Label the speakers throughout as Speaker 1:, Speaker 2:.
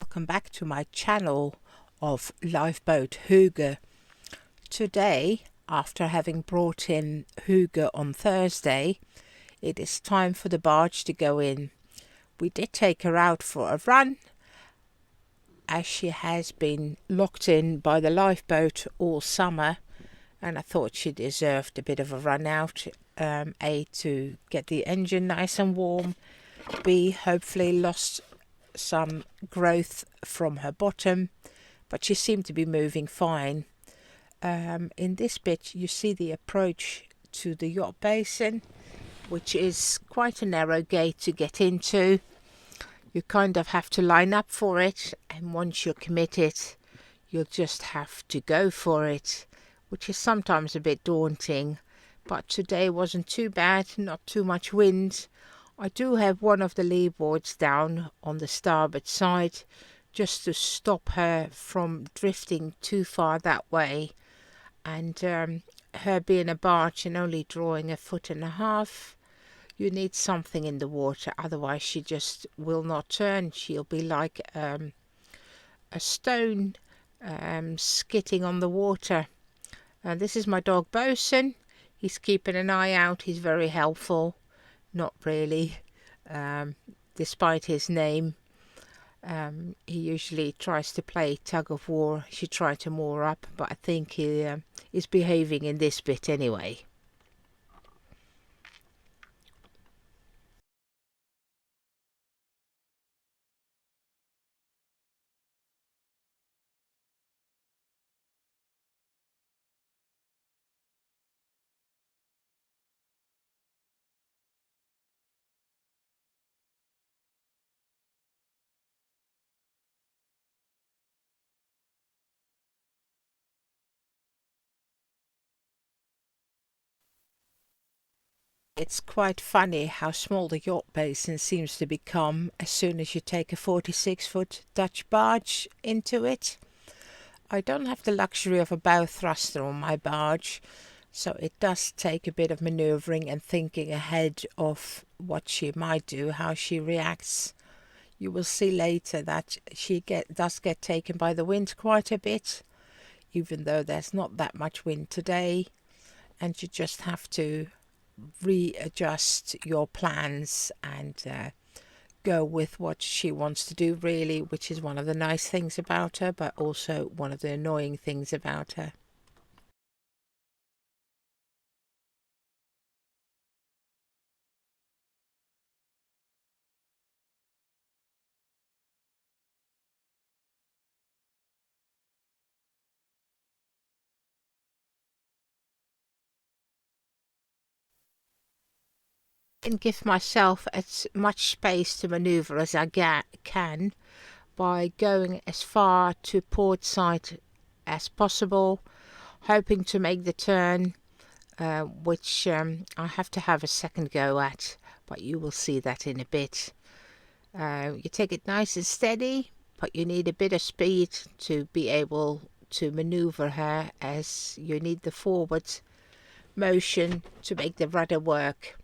Speaker 1: welcome back to my channel of Lifeboat Hygge. Today, after having brought in Hygge on Thursday, it is time for the barge to go in. We did take her out for a run, as she has been locked in by the lifeboat all summer, and I thought she deserved a bit of a run out. A, to get the engine nice and warm, B, hopefully lost some growth from her bottom, but she seemed to be moving fine. In this bit you see the approach to the yacht basin, which is quite a narrow gate to get into. You kind of have to line up for it, and once you're committed you'll just have to go for it, which is sometimes a bit daunting. But today wasn't too bad, not too much wind. I do have one of the lee boards down on the starboard side just to stop her from drifting too far that way, and her being a barge and only drawing 1.5 feet, you need something in the water, otherwise she just will not turn. She'll be like a stone skidding on the water. This is my dog Boson. He's keeping an eye out. He's very helpful. Not really, despite his name. He usually tries to play tug of war. She tried to moor up, but I think he is behaving in this bit anyway. It's quite funny how small the yacht basin seems to become as soon as you take a 46-foot Dutch barge into it. I don't have the luxury of a bowthruster on my barge, so it does take a bit of manoeuvring and thinking ahead of what she might do, how she reacts. You will see later that she does get taken by the wind quite a bit, even though there's not that much wind today, and you just have to readjust your plans and go with what she wants to do, really, which is one of the nice things about her, but also one of the annoying things about her. And give myself as much space to maneuver as I can by going as far to port side as possible, hoping to make the turn, which I have to have a second go at, but you will see that in a bit. You take it nice and steady, but you need a bit of speed to be able to maneuver her, as you need the forward motion to make the rudder work.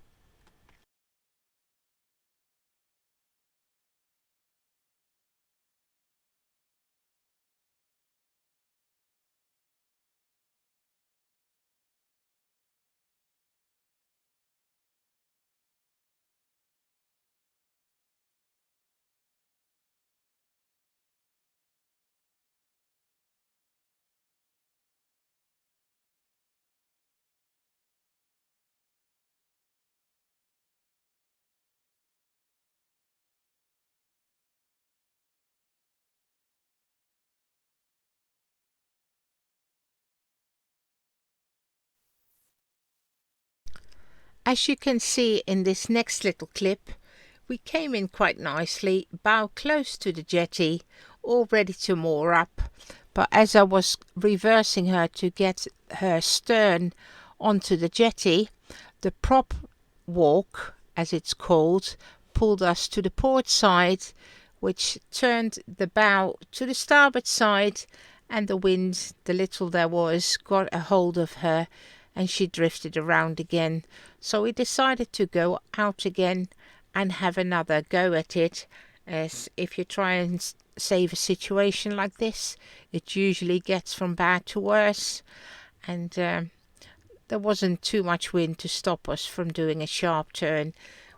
Speaker 1: As you can see in this next little clip, we came in quite nicely, bow close to the jetty, all ready to moor up. But as I was reversing her to get her stern onto the jetty, the prop walk, as it's called, pulled us to the port side, which turned the bow to the starboard side, and the wind, the little there was, got a hold of her and she drifted around again. So we decided to go out again and have another go at it, as if you try and save a situation like this. It usually gets from bad to worse, and there wasn't too much wind to stop us from doing a sharp turn,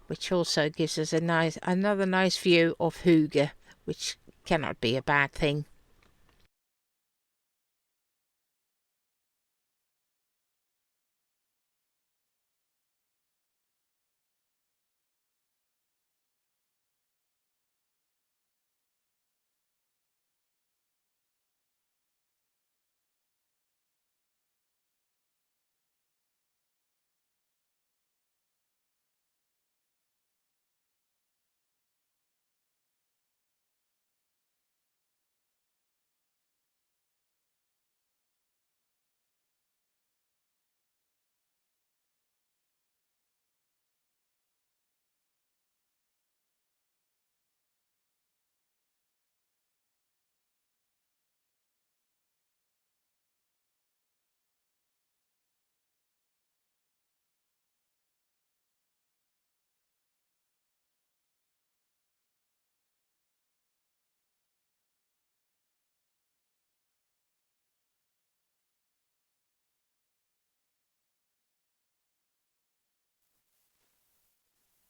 Speaker 1: which also gives us another nice view of Hygge, which cannot be a bad thing.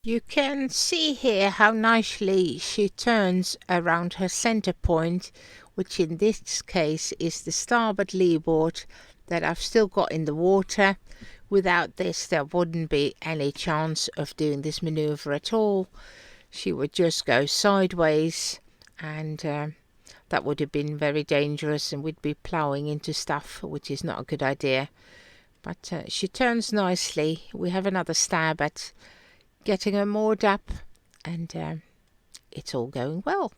Speaker 1: You can see here how nicely she turns around her center point, which in this case is the starboard leeward that I've still got in the water. Without this, there wouldn't be any chance of doing this maneuver at all. She would just go sideways, and that would have been very dangerous, and we'd be ploughing into stuff, which is not a good idea. But she turns nicely. We have another stab at getting her moored up, and it's all going well.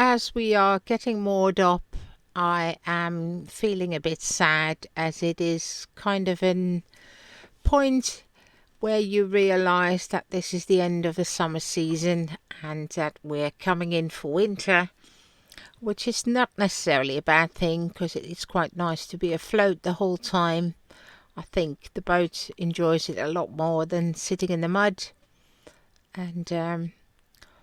Speaker 1: As we are getting moored up, I am feeling a bit sad, as it is kind of an point where you realize that this is the end of the summer season and that we're coming in for winter, which is not necessarily a bad thing, because it's quite nice to be afloat the whole time. I think the boat enjoys it a lot more than sitting in the mud, and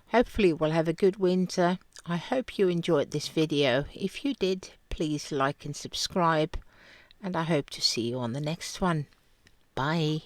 Speaker 1: hopefully we'll have a good winter. I hope you enjoyed this video. If you did, please like and subscribe, and I hope to see you on the next one. Bye.